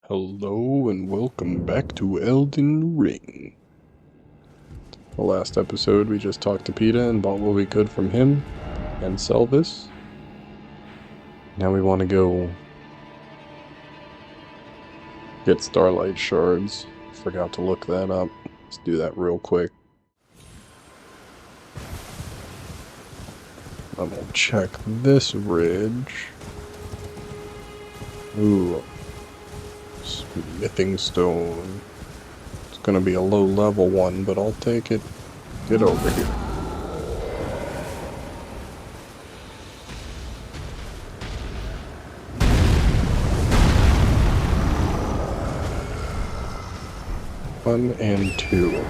Hello and welcome back to Elden Ring. The last episode we just talked to Peta and bought what we could from him and Selvis. Now we want to go get Starlight Shards. Forgot to look that up. Let's do that real quick. I'm gonna check this ridge. Ooh. Smithing stone. It's gonna be a low level one, but I'll take it. Get over here. One and two.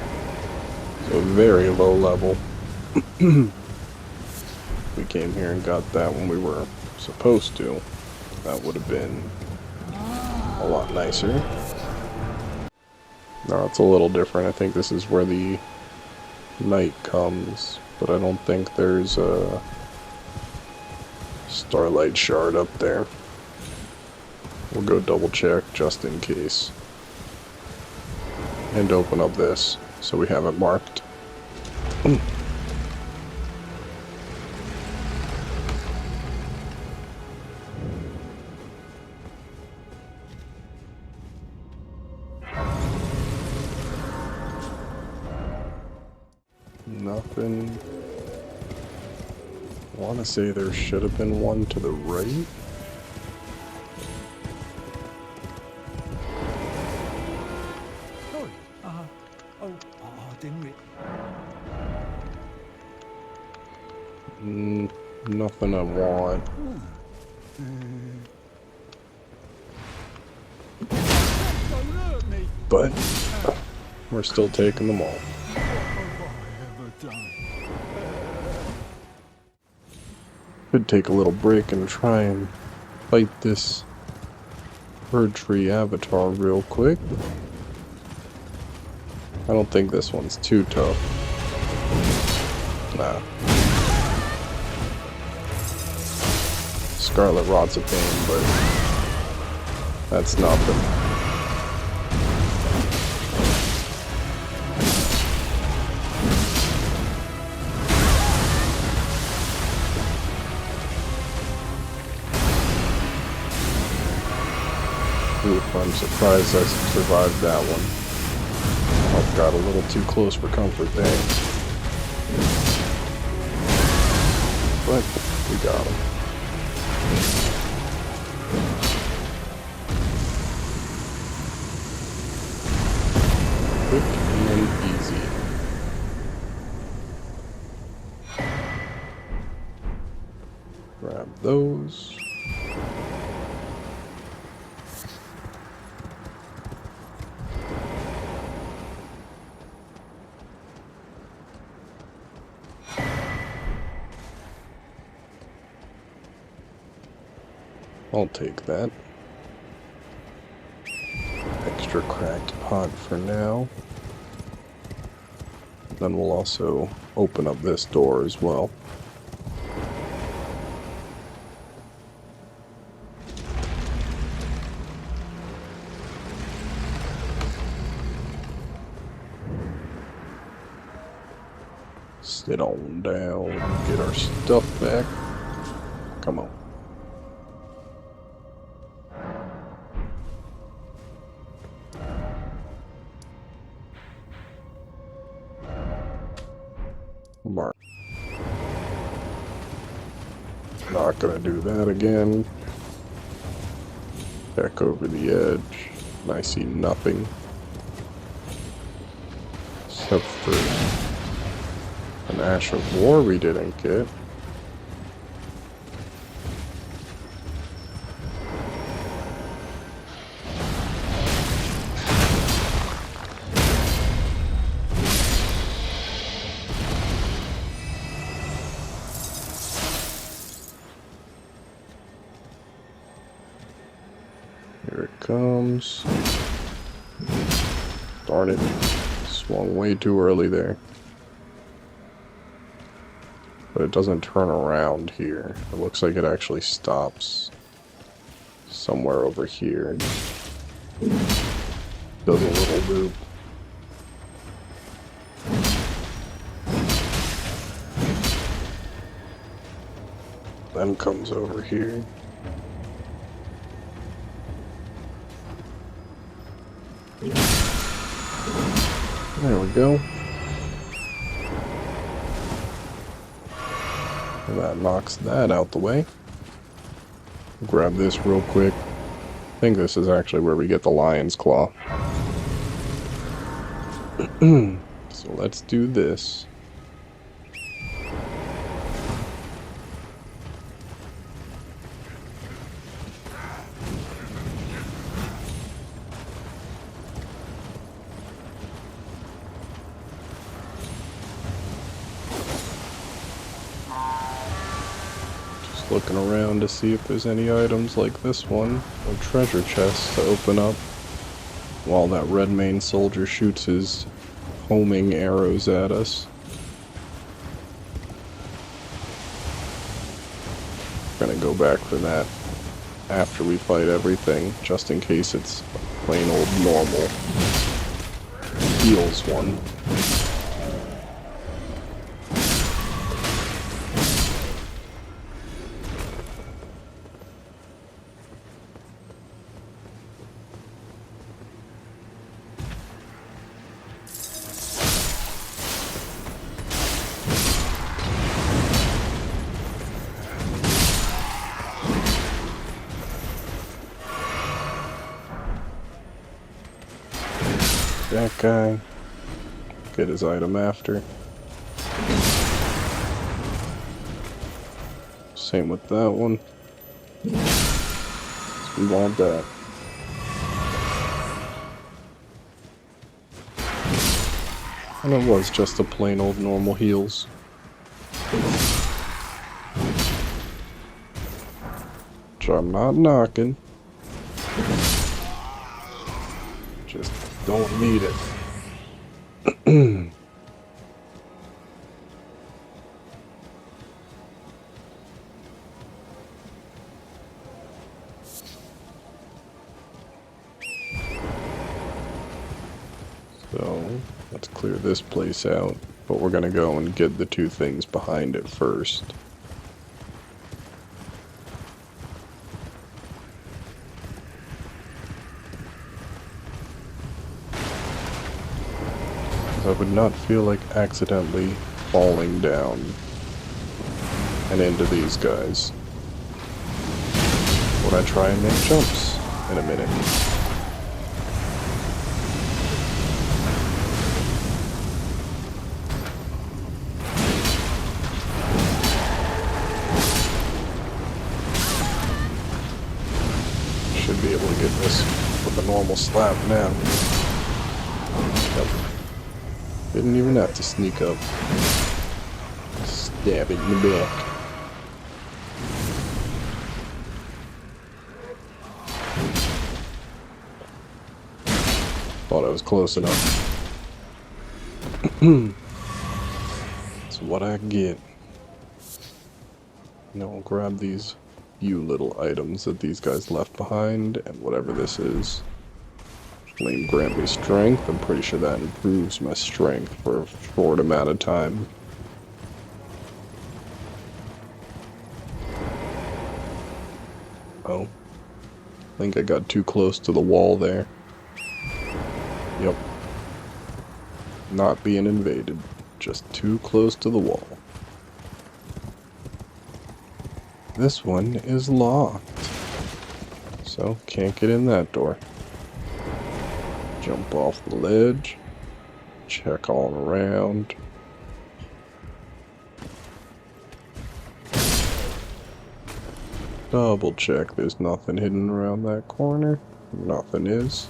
So very low level. We came here and got that when we were supposed to. That would have been a lot nicer. No, it's a little different. I think this is where the night comes, but I don't think there's a Starlight Shard up there. We'll go double check just in case. And open up this, so we have it marked. Nothing. I want to say there should have been one to the right. Sorry. Didn't we? Nothing I want. Don't hurt me. But we're still taking them all. What have I ever done? Could take a little break and try and fight this bird tree avatar real quick. I don't think this one's too tough. Nah. Scarlet Rod's a pain, but that's nothing. Oof, I'm surprised I survived that one. I got a little too close for comfort there. But we got him. Quick and easy. Grab those. I'll take that. Extra cracked pot for now. Then we'll also open up this door as well. Sit on down, get our stuff back. Come on. Mark. Not gonna do that again. Back over the edge. And I see nothing. Except for an Ash of War we didn't get. Here it comes. Darn it. Swung way too early there. But it doesn't turn around here. It looks like it actually stops somewhere over here. Does a little loop. Then comes over here. There we go. And that knocks that out the way. Grab this real quick. I think this is actually where we get the lion's claw. So let's do this. Just looking around to see if there's any items like this one, or treasure chests to open up, while that red mane soldier shoots his homing arrows at us. We're gonna go back for that after we fight everything, just in case it's plain old normal heals one. That guy. Get his item after. Same with that one. We want that. And it was just a plain old normal heals. Which I'm not knocking. Just don't need it. So, let's clear this place out, but we're gonna go and get the two things behind it first. I would not feel like accidentally falling down and into these guys when I try and make jumps in a minute. Should be able to get this with a normal slap now. Yep. Didn't even have to sneak up. Stab it in the back. Thought I was close enough. That's what I get. Now I'll grab these few little items that these guys left behind, and whatever this is. Flame grant me strength. I'm pretty sure that improves my strength for a short amount of time. Oh. I think I got too close to the wall there. Yep. Not being invaded. Just too close to the wall. This one is locked. So, can't get in that door. Jump off the ledge. Check all around. Double check there's nothing hidden around that corner. Nothing is.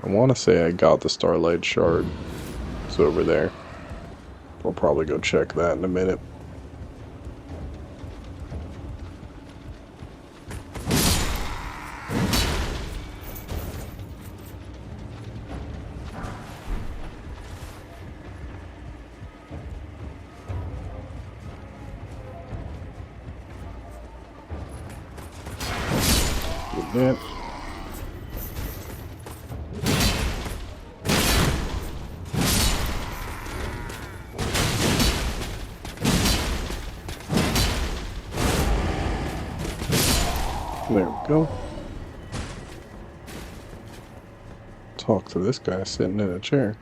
I want to say I got the Starlight Shard. It's over there. We'll probably go check that in a minute. that. There we go. Talk to this guy sitting in a chair.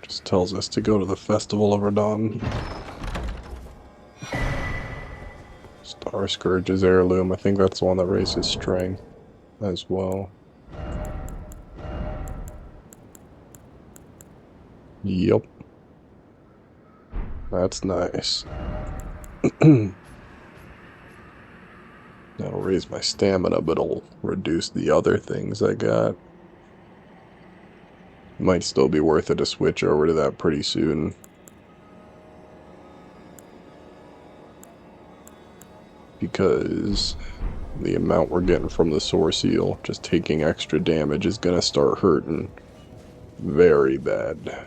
Just tells us to go to the Festival of Radon. Star Scourge's heirloom. I think that's the one that raises strength as well. Yep. That's nice. That'll raise my stamina, but it'll reduce the other things I got. Might still be worth it to switch over to that pretty soon. Because the amount we're getting from the Source Eel, just taking extra damage, is gonna start hurting very bad.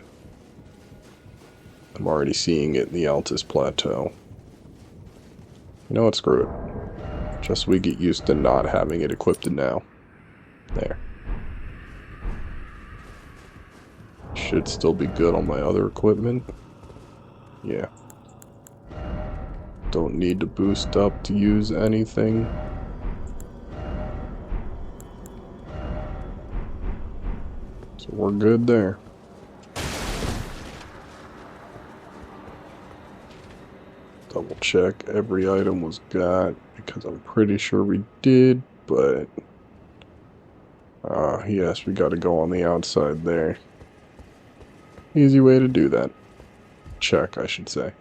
I'm already seeing it in the Altus Plateau. You know what, screw it. Just so we get used to not having it equipped now. There. Should still be good on my other equipment. Yeah. Don't need to boost up to use anything. So we're good there. Double check every item was got, because I'm pretty sure we did, but yes, we gotta go on the outside there. Easy way to do that. Check, I should say.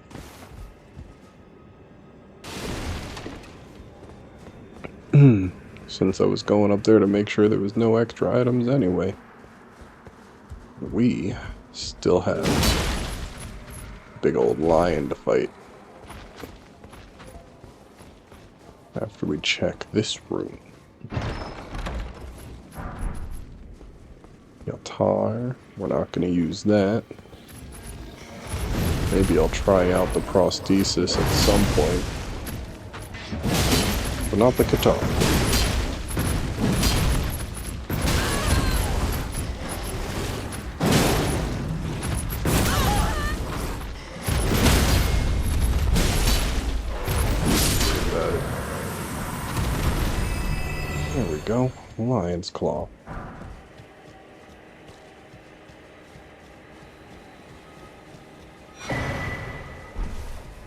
Since I was going up there to make sure there was no extra items anyway. We still have a big old lion to fight. After we check this room. Yatar, we're not going to use that. Maybe I'll try out the prosthesis at some point. But not the katana. There we go. Lion's Claw.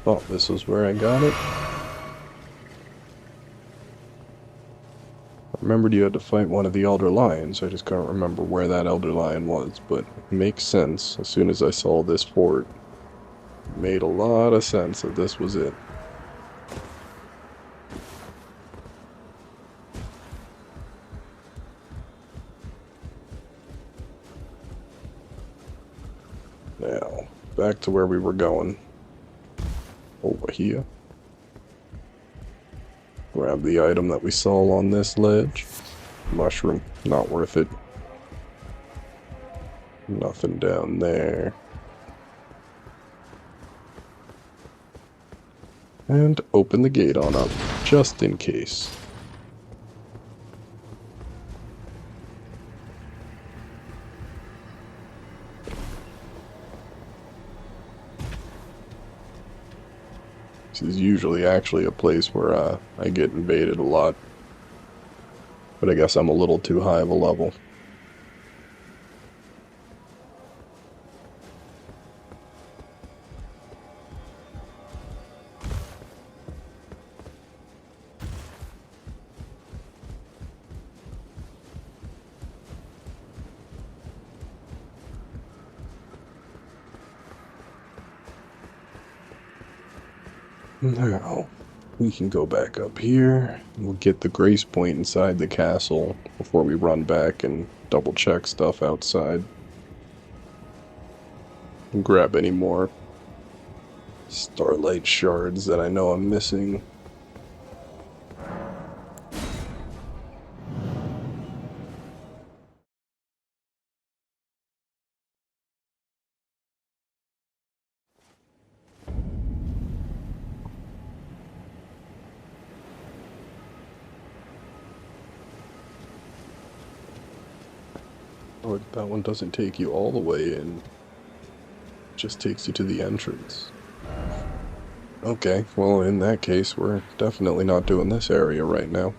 Thought this was where I got it. I remembered you had to fight one of the Elder Lions. I just can't remember where that Elder Lion was, but it makes sense. As soon as I saw this fort, it made a lot of sense that this was it. Now, back to where we were going. Over here. Grab the item that we saw on this ledge. Mushroom, not worth it. Nothing down there. And open the gate on up, just in case. This is usually actually a place where I get invaded a lot. But I guess I'm a little too high of a level. Now, we can go back up here. We'll get the grace point inside the castle before we run back and double check stuff outside. And grab any more starlight shards that I know I'm missing. Oh, that one doesn't take you all the way in. Just takes you to the entrance. Okay, well, in that case, we're definitely not doing this area right now.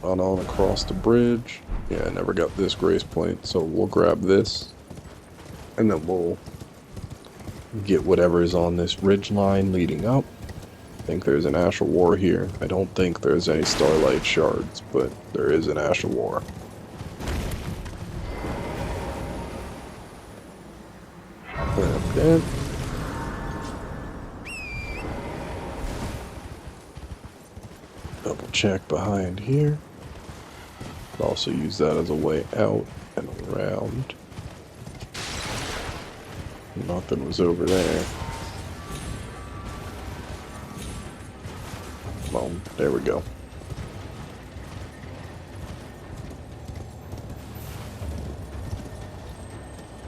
On across the bridge. Yeah, I never got this grace point, so we'll grab this. And then we'll get whatever is on this ridge line leading up. I think there's an Ash of War here. I don't think there's any Starlight Shards, but there is an Ash of War. Grab that. Double check behind here. Also use that as a way out and around. Nothing was over there. Well, there we go.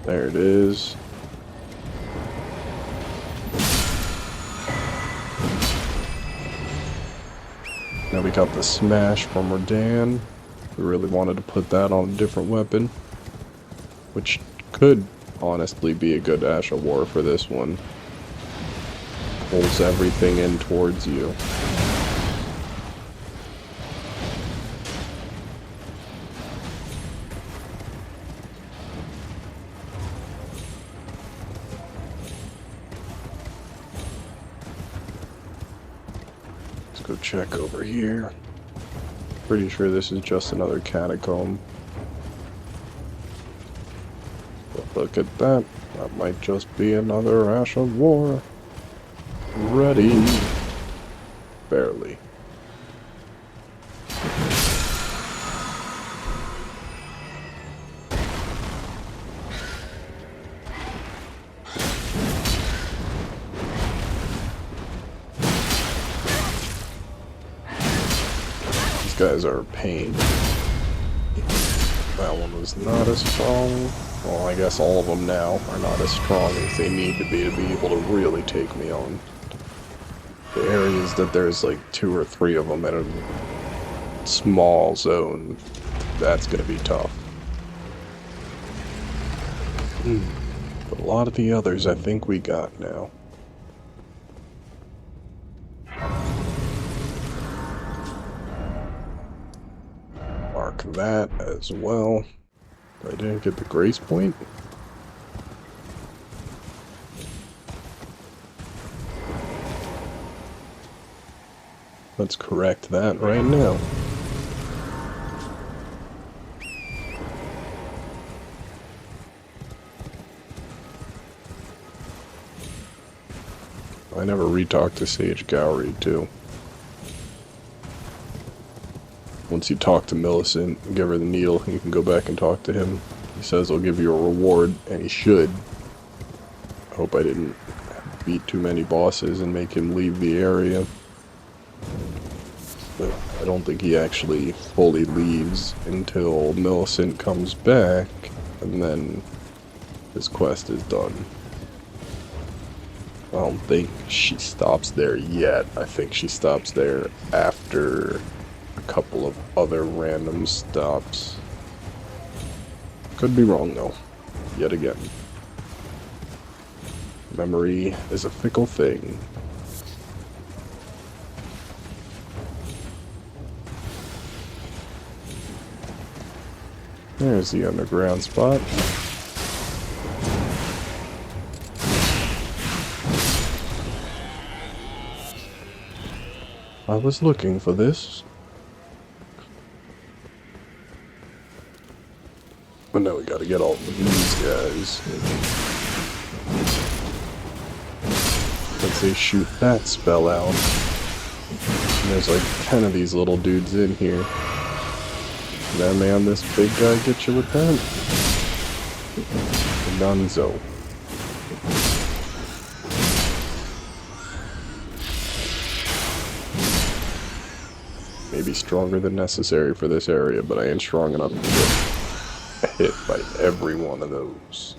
There it is. Now we got the smash from Rodan. We really wanted to put that on a different weapon, which could honestly be a good Ash of War for this one. Pulls everything in towards you. Let's go check over here. Pretty sure this is just another catacomb. But look at that. That might just be another Ash of War. Ready. Barely. These guys are a pain. That one was not as strong. Well, I guess all of them now are not as strong as they need to be able to really take me on. The areas that there's like 2 or 3 of them in a small zone, that's gonna be tough. But a lot of the others I think we got now. Mark that as well. I didn't get the grace point. Let's correct that right now. I never re-talked to Sage Gowrie, too. Once you talk to Millicent and give her the needle, you can go back and talk to him. He says he'll give you a reward, and he should. I hope I didn't beat too many bosses and make him leave the area. But I don't think he actually fully leaves until Millicent comes back, and then his quest is done. I don't think she stops there yet. I think she stops there after a couple of other random stops. Could be wrong though, yet again. Memory is a fickle thing. There's the underground spot. I was looking for this. But now we gotta get all of these guys. Once they shoot that spell out. And there's like 10 of these little dudes in here. That man, this big guy get you with that? Dunzo. Maybe stronger than necessary for this area, but I ain't strong enough to get hit by every one of those.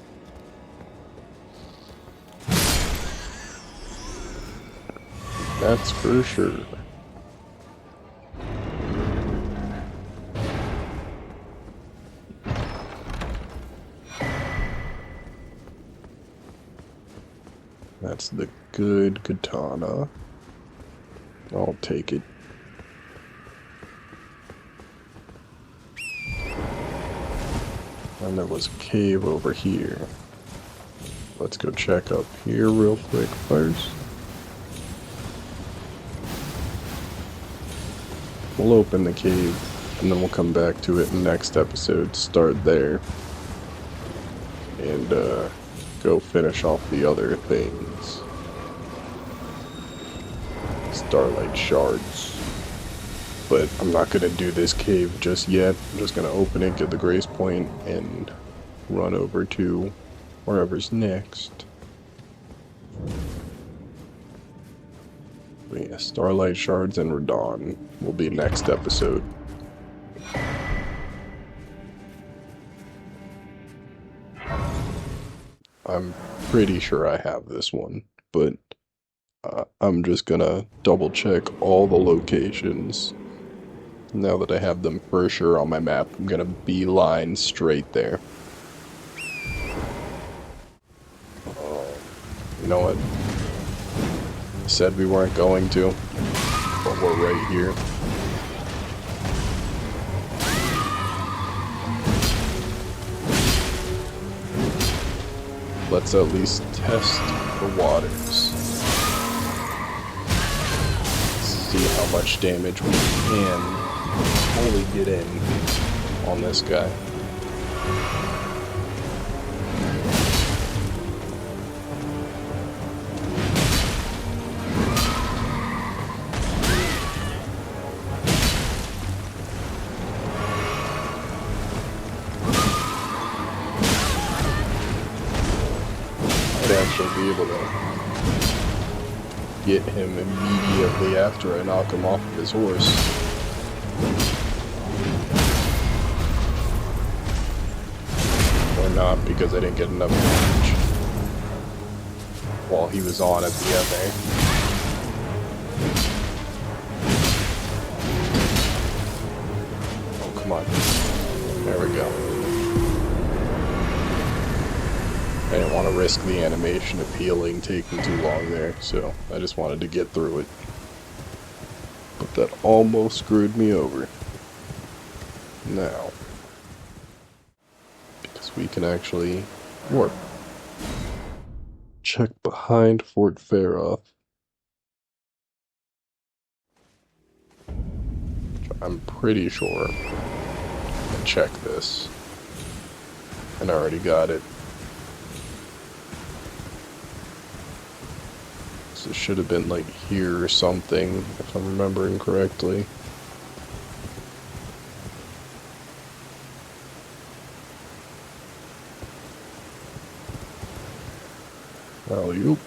That's for sure. That's the good katana. I'll take it. And there was a cave over here. Let's go check up here real quick first. We'll open the cave, and then we'll come back to it in the next episode, start there, and go finish off the other things. Starlight shards. But I'm not going to do this cave just yet. I'm just going to open it, get the grace point, and run over to wherever's next. But yeah, Starlight Shards and Radon will be next episode. I'm pretty sure I have this one, but I'm just gonna double check all the locations. Now that I have them for sure on my map, I'm gonna beeline straight there. You know what? I said we weren't going to, but we're right here. Let's at least test the waters. See how much damage we can fully get in on this guy. Actually be able to get him immediately after I knock him off of his horse. Or not, because I didn't get enough damage while he was on at the end. Oh, come on. There we go. I didn't want to risk the animation of healing taking too long there, so I just wanted to get through it. But that almost screwed me over. Now, because we can actually warp. Check behind Fort Faroth. I'm pretty sure I checked this. And I already got it. It should have been like here or something, if I'm remembering correctly. Alley-oop.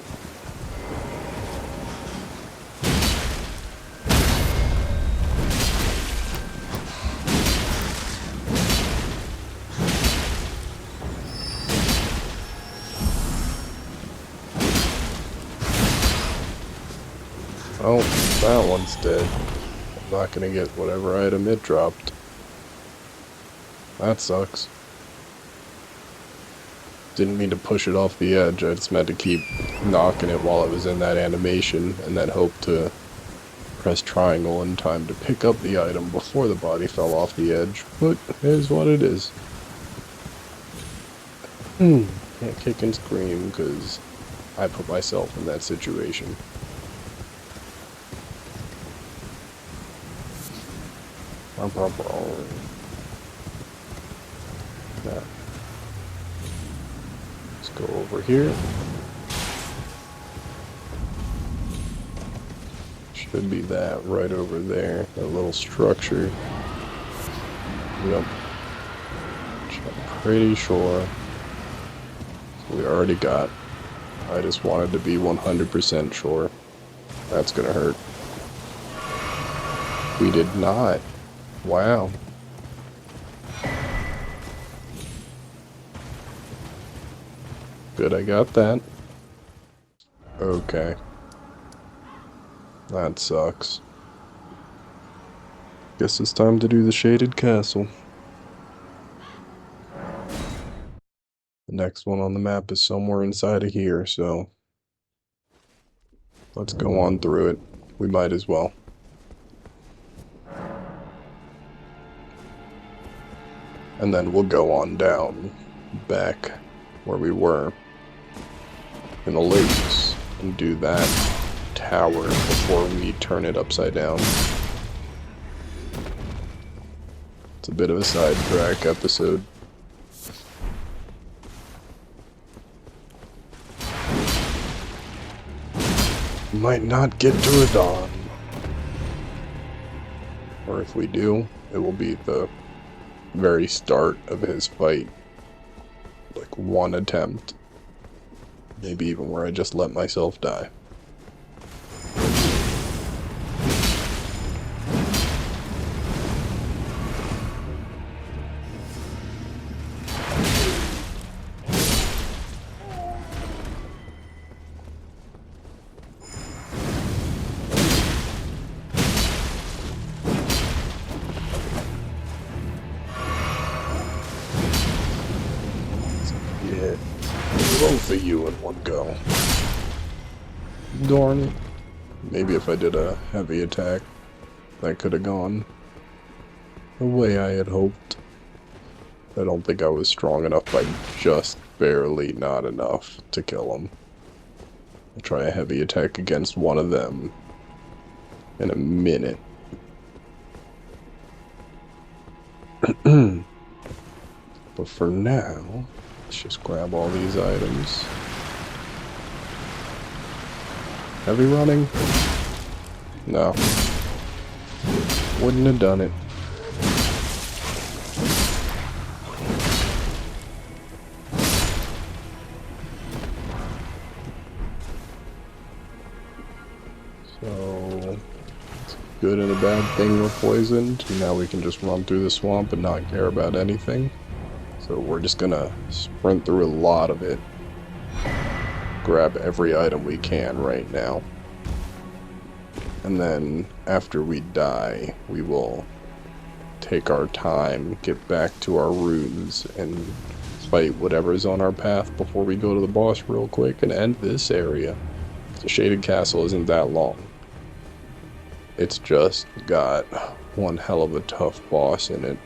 Oh, that one's dead. I'm not gonna get whatever item it dropped. That sucks. Didn't mean to push it off the edge, I just meant to keep knocking it while it was in that animation, and then hope to press triangle in time to pick up the item before the body fell off the edge. But it is what it is. Can't kick and scream, because I put myself in that situation. Now, let's go over here. Should be that right over there, that little structure. Yep. Which I'm pretty sure we already got. I just wanted to be 100% sure. That's gonna hurt. We did not. Wow. Good, I got that. Okay. That sucks. Guess it's time to do the shaded castle. The next one on the map is somewhere inside of here, so Let's go on through it. We might as well. And then we'll go on down back where we were in the lakes and do that tower before we turn it upside down. It's a bit of a sidetrack episode. We might not get to a dawn. Or if we do, it will be the very start of his fight. Like one attempt. Maybe even where I just let myself die. Yeah, both of you in one go. Darn it. Maybe if I did a heavy attack, that could have gone the way I had hoped. I don't think I was strong enough by just barely not enough to kill him. I'll try a heavy attack against one of them in a minute. But for now, let's just grab all these items. Heavy running? No. Wouldn't have done it. So, it's good and a bad thing we're poisoned. Now we can just run through the swamp and not care about anything. So we're just gonna sprint through a lot of it. Grab every item we can right now. And then after we die, we will take our time, get back to our rooms, and fight whatever's on our path before we go to the boss real quick and end this area. The Shaded Castle isn't that long. It's just got one hell of a tough boss in it.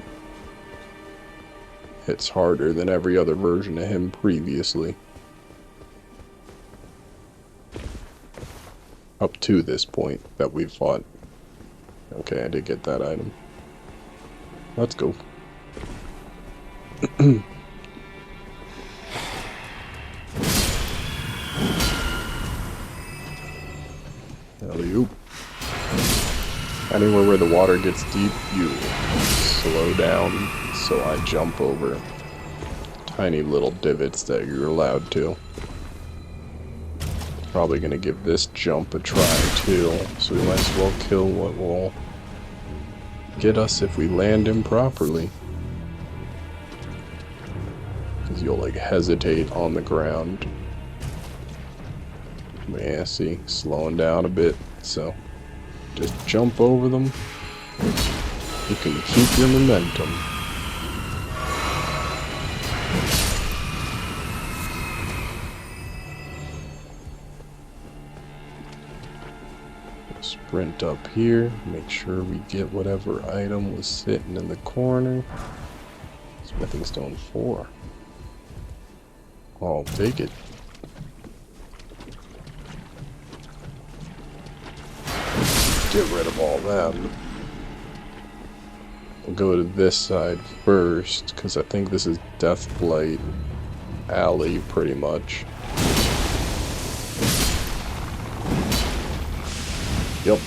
It's harder than every other version of him previously. Up to this point that we've fought. Okay, I did get that item. Let's go. Alley-oop. Anywhere where the water gets deep, you slow down, so I jump over tiny little divots that you're allowed to. Probably gonna give this jump a try too, so we might as well kill what will get us if we land him properly. Because you'll like hesitate on the ground. Yeah, see, slowing down a bit, so just jump over them. You can keep your momentum. Sprint up here, make sure we get whatever item was sitting in the corner. Smithing stone 4. I'll take it. Get rid of all them. We'll go to this side first, because I think this is Deathblight Alley, pretty much. Yep.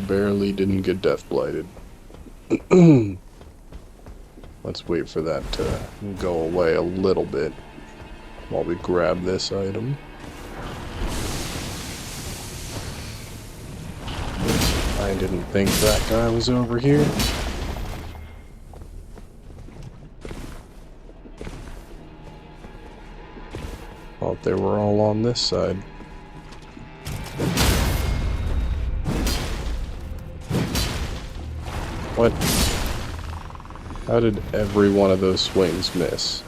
Barely didn't get death blighted. Let's wait for that to go away a little bit while we grab this item. I didn't think that guy was over here. Thought they were all on this side. What? How did every one of those swings miss?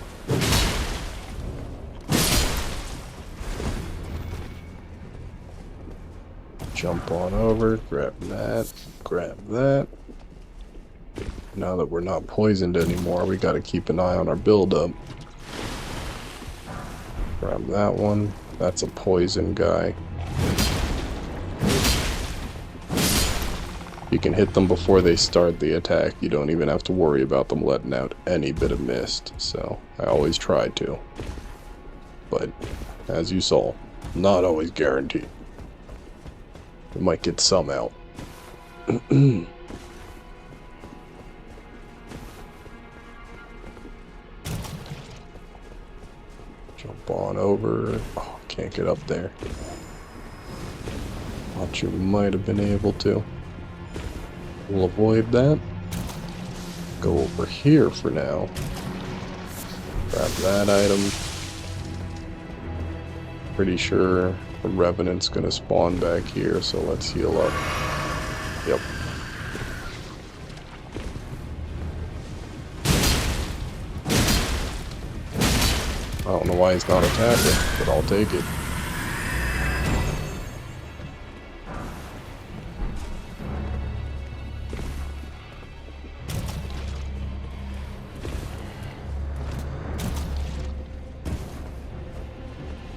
Jump on over, grab that, grab that. Now that we're not poisoned anymore, we gotta keep an eye on our build-up. Grab that one. That's a poison guy. You can hit them before they start the attack. You don't even have to worry about them letting out any bit of mist. So, I always try to. But, as you saw, not always guaranteed. We might get some out. Jump on over. Oh, can't get up there. Thought you might have been able to. We'll avoid that. Go over here for now. Grab that item. Pretty sure the Revenant's gonna spawn back here, so let's heal up. Yep. I don't know why he's not attacking, but I'll take it.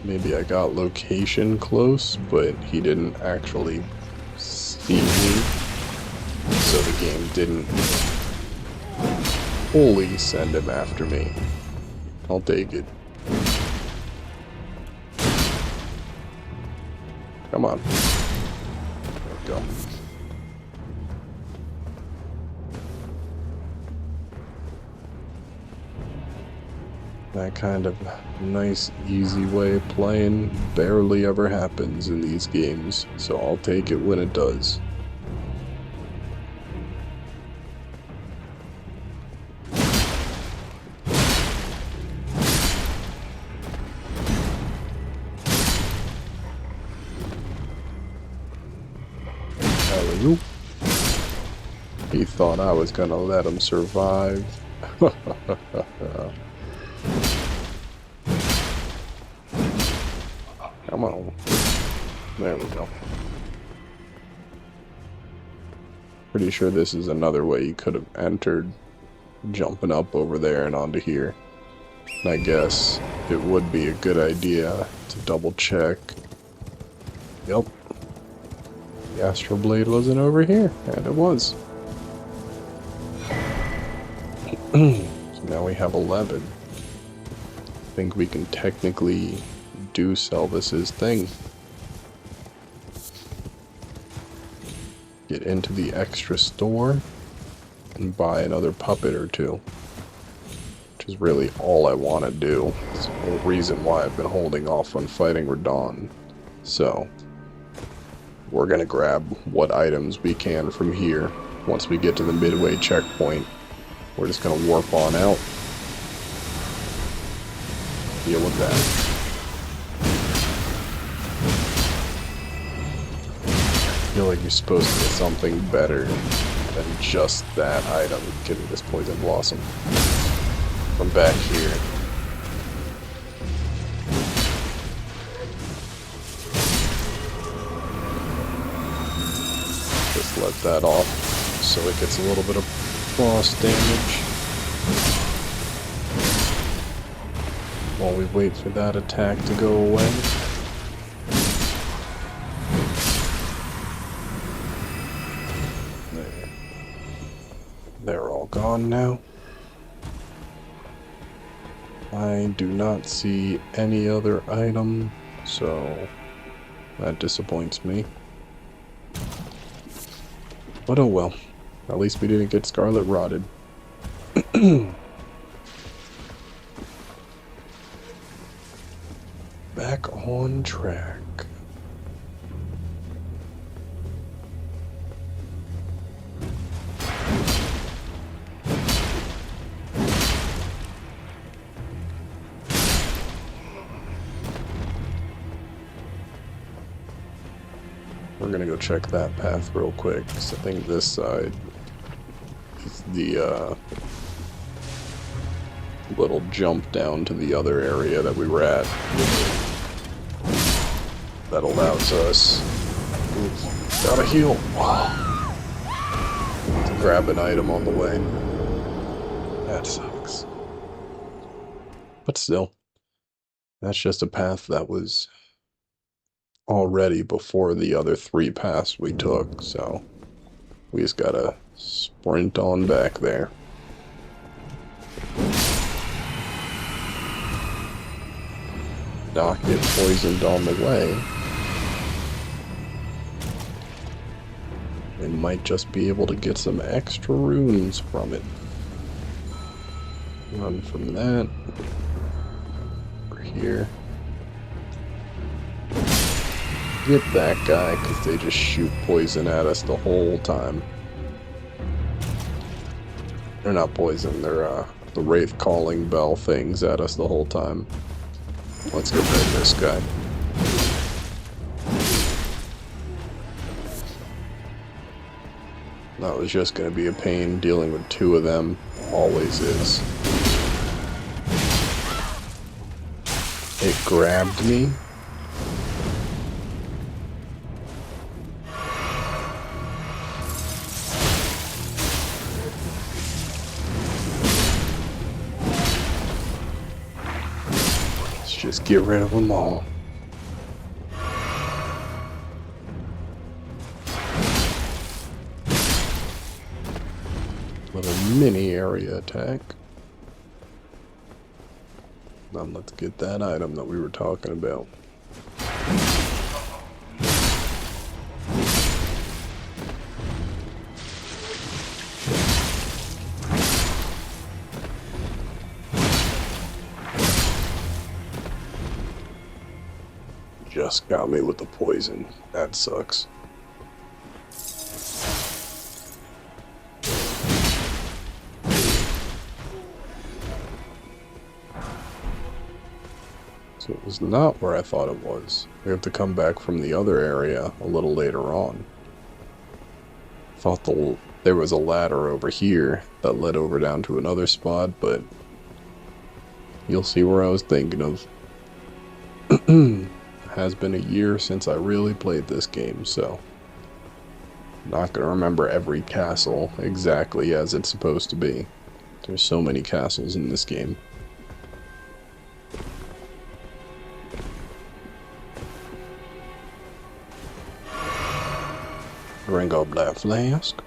Maybe I got location close, but he didn't actually see me, so the game didn't fully send him after me. I'll take it. Come on. There we go. That kind of nice, easy way of playing barely ever happens in these games, so I'll take it when it does. Alley-oop. He thought I was gonna let him survive. Come on. There we go. Pretty sure this is another way you could have entered, jumping up over there and onto here. And I guess it would be a good idea to double check. Yep. The Astral Blade wasn't over here, and it was. So now we have 11. I think we can technically do Selvis's thing. Get into the extra store and buy another puppet or two. Which is really all I want to do. It's the whole reason why I've been holding off on fighting Radahn. So, we're gonna grab what items we can from here. Once we get to the midway checkpoint, we're just gonna warp on out. Deal with that. I feel like you're supposed to get something better than just that item. Getting this Poison Blossom from back here. Just let that off so it gets a little bit of frost damage. While we wait for that attack to go away. They're all gone now. I do not see any other item, so that disappoints me. But oh well. At least we didn't get Scarlet Rotted. Back on track. We're gonna go check that path real quick, because I think this side the little jump down to the other area that we were at. That allows us... Oof, gotta heal. To grab an item on the way. That sucks. But still, that's just a path that was already before the other 3 paths we took, so we just gotta sprint on back there. Not get poisoned on the way. We might just be able to get some extra runes from it. Run from that. Over here. Get that guy, because they just shoot poison at us the whole time. They're not poison, they're the Wraith calling bell things at us the whole time. Let's get rid of this guy. That was just going to be a pain. Dealing with 2 of them always is. It grabbed me. Let's just get rid of them all. Little mini area attack. Now let's get that item that we were talking about. Just got me with the poison. That sucks. So it was not where I thought it was. We have to come back from the other area a little later on. Thought there was a ladder over here that led over down to another spot, but you'll see where I was thinking of. It has been a year since I really played this game, so I'm not going to remember every castle exactly as it's supposed to be. There's so many castles in this game. Drink up that flask.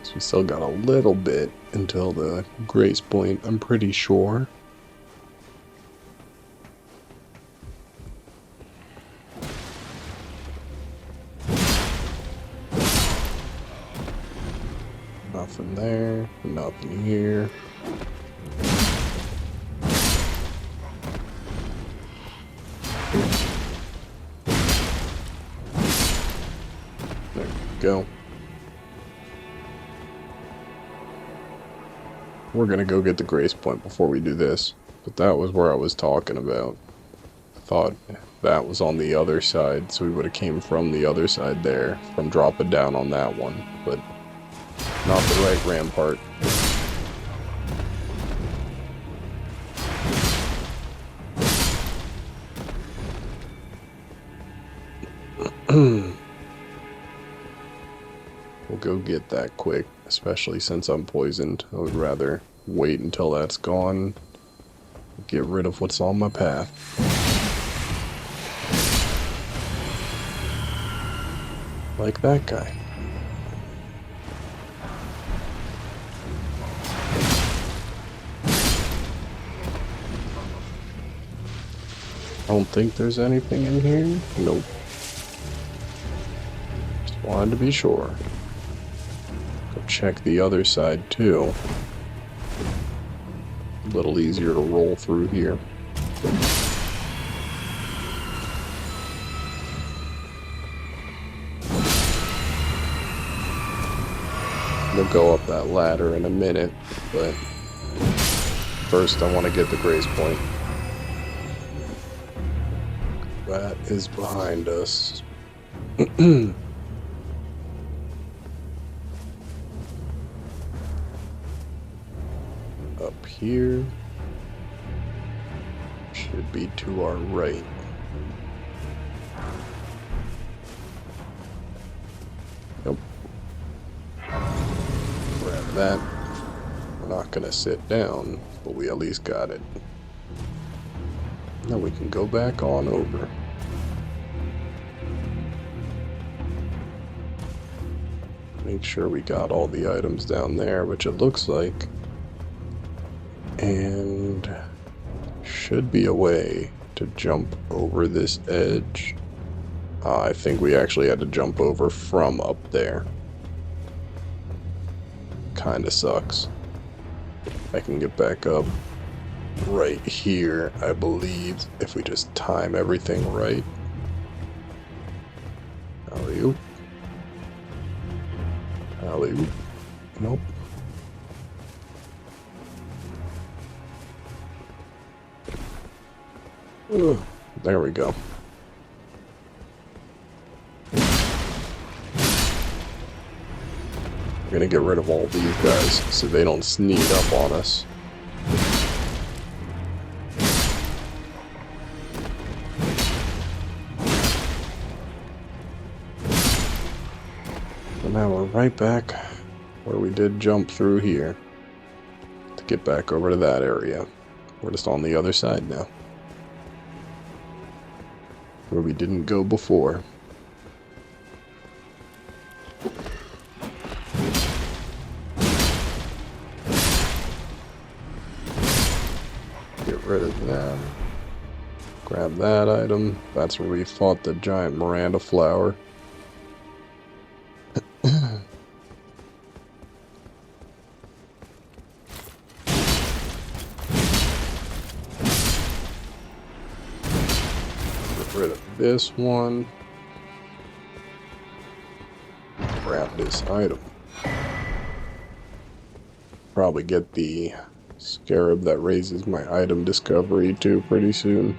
So we still got a little bit until the grace point, I'm pretty sure. Nothing there, nothing here. There we go. We're gonna go get the grace point before we do this, but that was where I was talking about. I thought that was on the other side, so we would have came from the other side there, from dropping down on that one, but not the right rampart. We'll go get that quick, especially since I'm poisoned. I would rather wait until that's gone. Get rid of what's on my path. Like that guy. I don't think there's anything in here. Nope. Just wanted to be sure. Go check the other side too. A little easier to roll through here. We'll go up that ladder in a minute, but first I want to get the grace point. That is behind us. up here. Should be to our right. Yep. Grab that. We're not gonna sit down, but we at least got it. Now we can go back on over. Make sure we got all the items down there, which it looks like. And should be a way to jump over this edge. I think we actually had to jump over from up there. Kinda sucks. I can get back up right here, I believe, if we just time everything right. Alley-oop. Alley-oop. Nope. Ugh, there we go. We're gonna get rid of all these guys so they don't sneak up on us. And now we're right back where we did jump through here to get back over to that area. We're just on the other side now, where we didn't go before. Get rid of that. Grab that item. That's where we fought the giant Miranda flower. Get rid of this one. Grab this item. Probably get the scarab that raises my item discovery too pretty soon.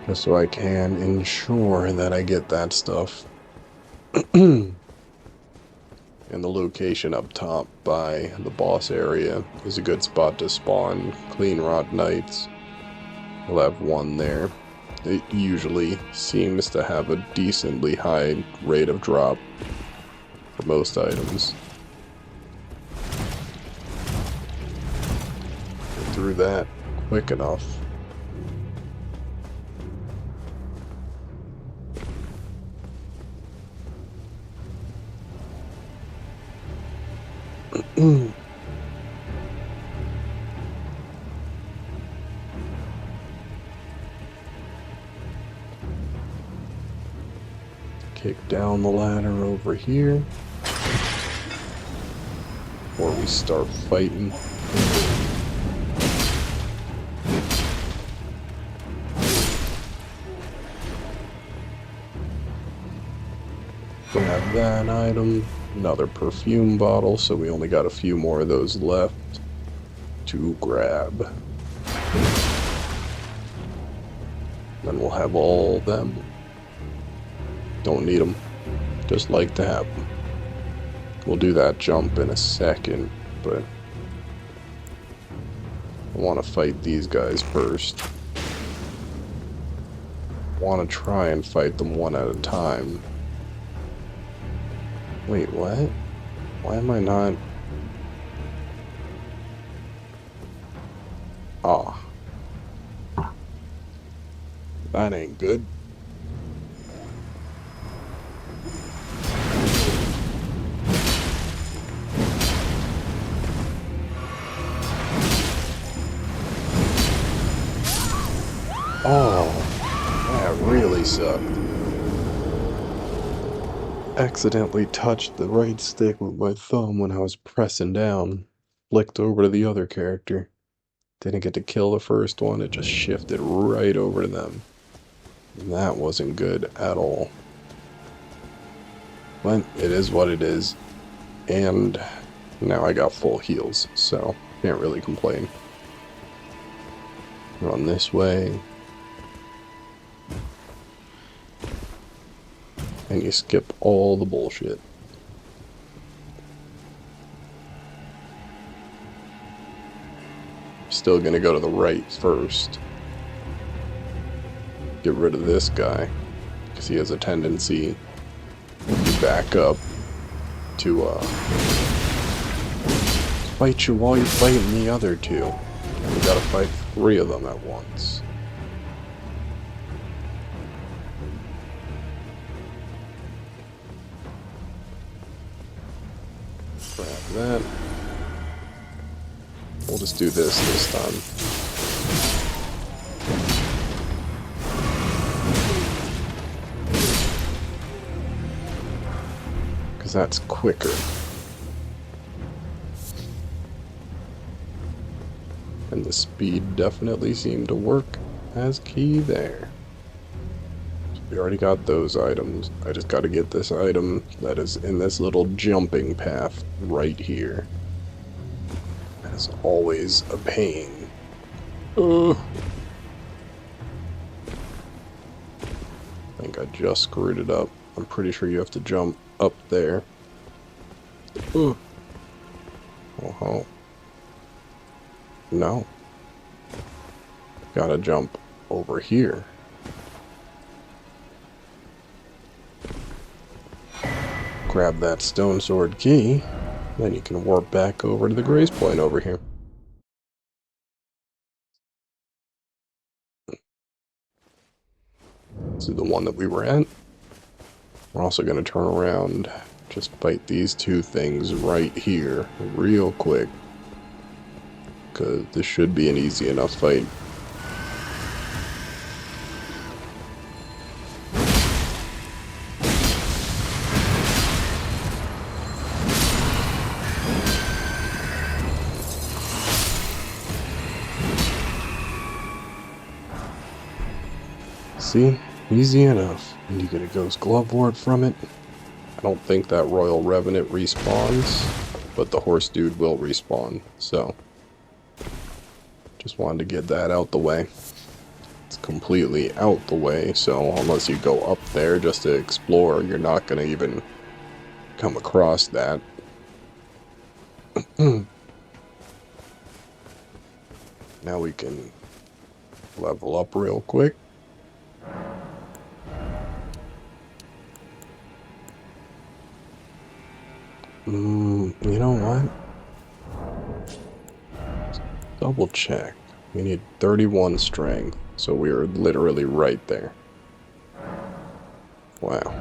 Just so I can ensure that I get that stuff. And the location up top by the boss area is a good spot to spawn Clean Rot Knights. We'll have one there. It usually seems to have a decently high rate of drop for most items. Get through that quick enough. Kick down the ladder over here before we start fighting. Grab that item. Another perfume bottle, so we only got a few more of those left to grab. Then we'll have all of them. Don't need them, just like to have them. We'll do that jump in a second, but I want to fight these guys first. I want to try and fight them one at a time. Wait, what? Why am I not? Ah. That ain't good. Oh, that really sucked. Accidentally touched the right stick with my thumb when I was pressing down. Flicked over to the other character. Didn't get to kill the first one, it just shifted right over to them. And that wasn't good at all. But it is what it is. And now I got full heals, so can't really complain. Run this way. And you skip all the bullshit. still going to go to the right first. Get rid of this guy, because he has a tendency to back up to fight you while you're fighting the other two. And we gotta fight 3 of them at once. Grab that. We'll just do this time. Because that's quicker. And the speed definitely seemed to work as key there. So we already got those items. I just got to get this item that is in this little jumping path right here. That's always a pain. I think I just screwed it up. I'm pretty sure you have to jump up there. Oh. No. Gotta jump over here. Grab that stone sword key, then you can warp back over to the grace point over here. This is the one that we were at. We're also gonna turn around, just fight these 2 things right here, real quick. Because this should be an easy enough fight. See? Easy enough. And you get a ghost glove ward from it. I don't think that Royal Revenant respawns, but the horse dude will respawn, so just wanted to get that out the way. It's completely out the way, so unless you go up there just to explore, you're not going to even come across that. Now we can level up real quick. You know what? Double check. We need 31 strength, so we are literally right there. Wow.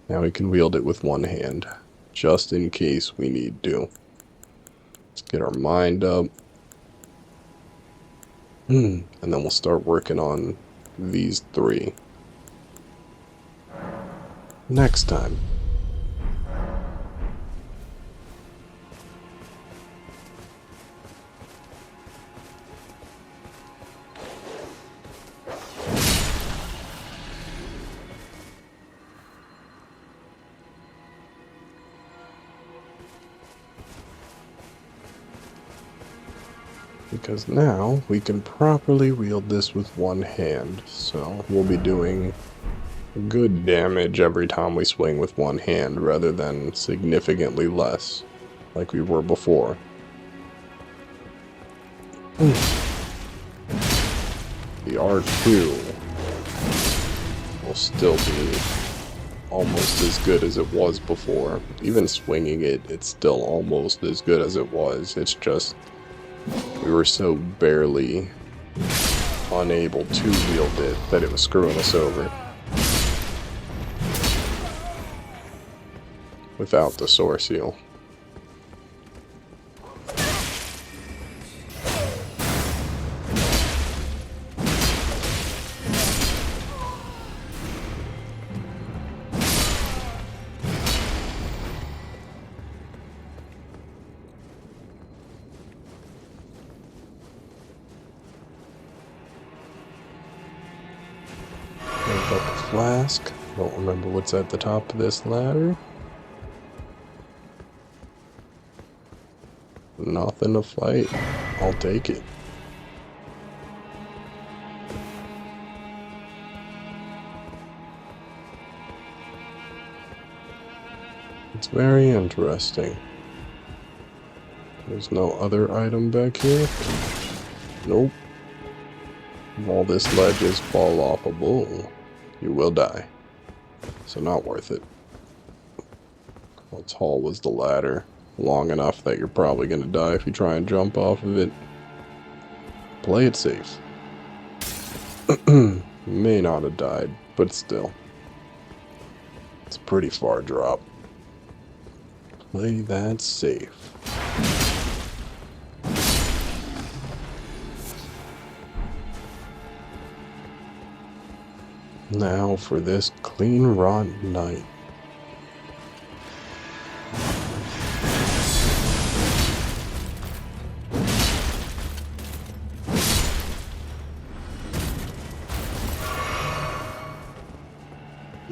Now we can wield it with one hand, just in case we need to. Let's get our mind up. And then we'll start working on these 3. Next time. Because now we can properly wield this with one hand, so we'll be doing good damage every time we swing with one hand rather than significantly less like we were before. The R2 will still be almost as good as it was before. Even swinging it, it's still almost as good as it was. It's just we were so barely unable to wield it that it was screwing us over. Without the soar seal. I've got the flask. Don't remember what's at the top of this ladder. Nothing to fight. I'll take it. It's very interesting. There's no other item back here. Nope. All this ledge is fall offable. You will die. So not worth it. How tall was the ladder? Long enough that you're probably gonna die if you try and jump off of it. Play it safe. May not have died, but still. It's a pretty far drop. Play that safe. Now for this clean rot night.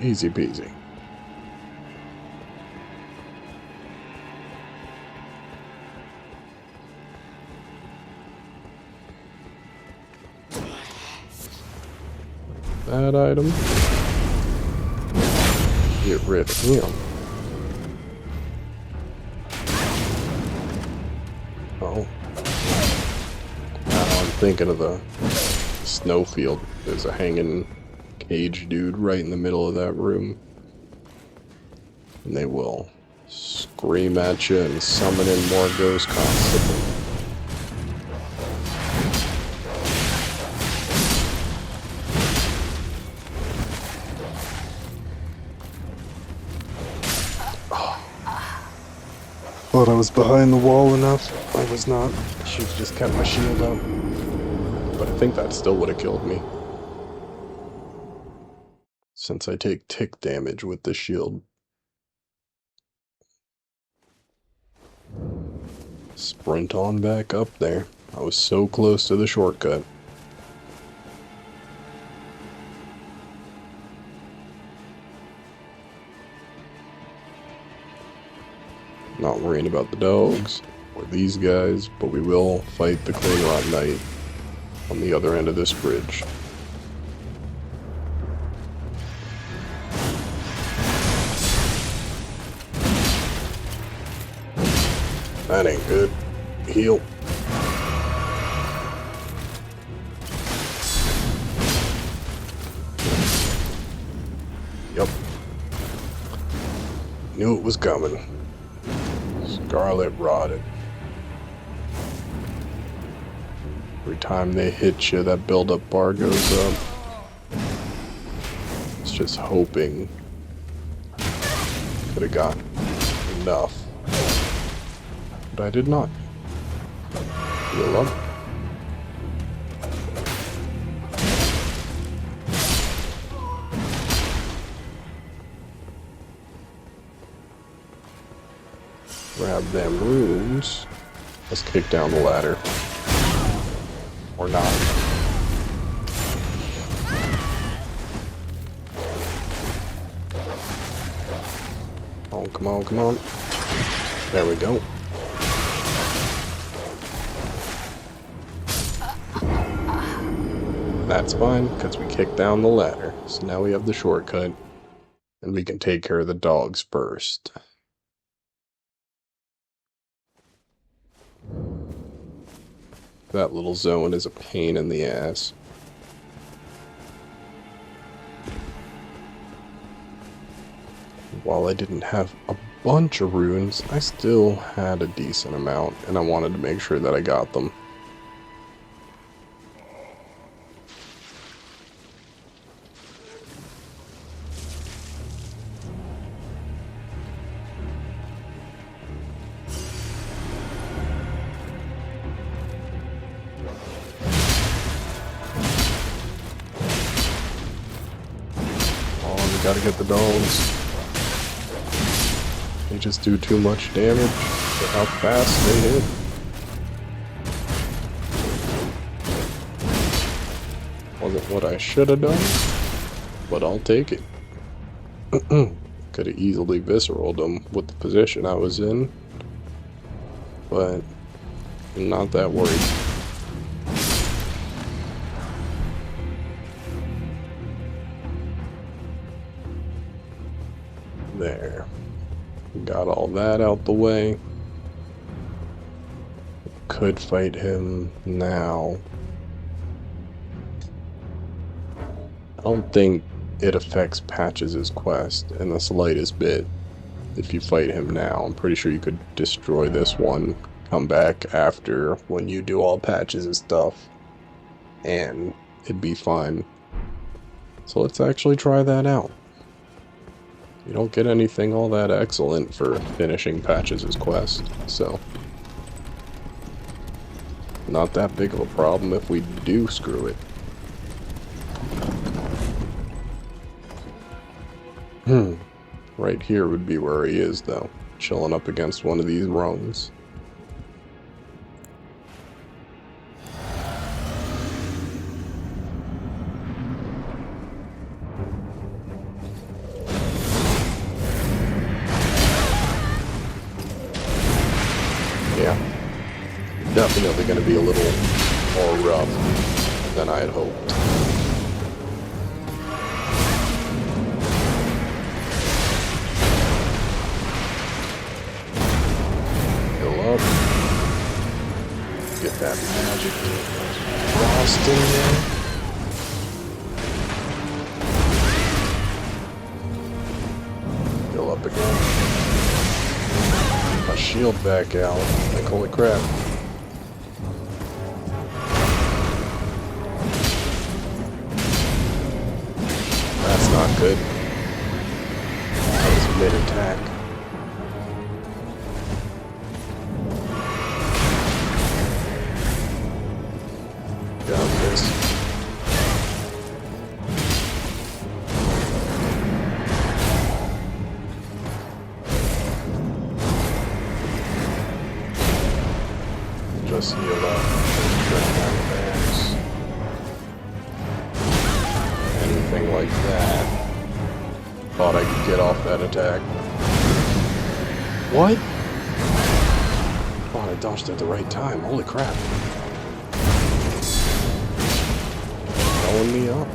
Easy peasy. That item. Get rid of him. Oh. Now I'm thinking of the snowfield. There's a hanging cage dude right in the middle of that room. And they will scream at you and summon in more ghosts constantly. Thought I was behind the wall enough. I was not. I should have just kept my shield up. But I think that still would have killed me. Since I take tick damage with the shield. Sprint on back up there. I was so close to the shortcut. Not worrying about the dogs or these guys, but we will fight the Clean Rot Knight on the other end of this bridge. That ain't good. Heal. Yep. Knew it was coming. Scarlet Rotted. Every time they hit you, that build-up bar goes up. It's just hoping. Could have got enough. But I did not. Heal up. Grab them runes. Let's kick down the ladder. Or not. Oh, come on, come on. There we go. That's fine, because we kicked down the ladder. So now we have the shortcut. And we can take care of the dogs first. That little zone is a pain in the ass. While I didn't have a bunch of runes, I still had a decent amount, and I wanted to make sure that I got them. Gotta get the dogs. They just do too much damage for how fast they hit. Wasn't what I should have done, but I'll take it. Could have easily visceraled them with the position I was in, but I'm not that worried. There. Got all that out the way. could fight him now. I don't think it affects Patches' quest in the slightest bit. If you fight him now, I'm pretty sure you could destroy this one, come back after when you do all Patches' stuff, and it'd be fine. So let's actually try that out. You don't get anything all that excellent for finishing Patches' quest, so not that big of a problem if we do screw it. Right here would be where he is, though. Chilling up against one of these rungs. Yeah. Definitely going to be a little more rough than I had hoped. Get that magic frost in there. Go up again. My shield back out. Like, holy crap. That's not good. That was mid-attack. Just heal up. Anything like that. Thought I could get off that attack. What? Oh, I dodged at the right time. Holy crap. Blowing me up.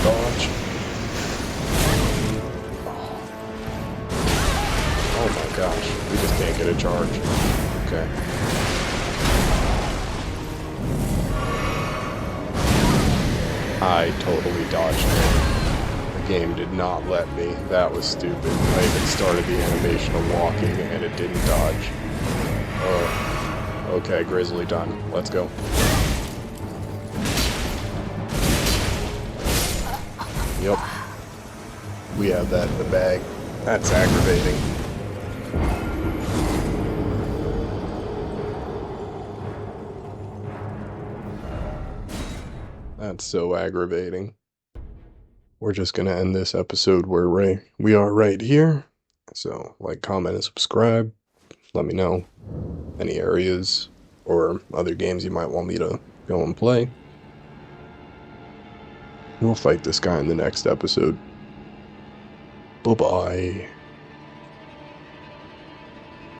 Dodge. Oh my gosh. We just can't get a charge. Okay. I totally dodged it. The game did not let me. That was stupid. I even started the animation of walking and it didn't dodge. Oh. Okay, Grizzly done. Let's go. Yep. We have that in the bag. That's aggravating. That's so aggravating. We're just gonna end this episode where we are right here. So, like, comment, and subscribe. Let me know any areas or other games you might want me to go and play. We'll fight this guy in the next episode. Bye-bye.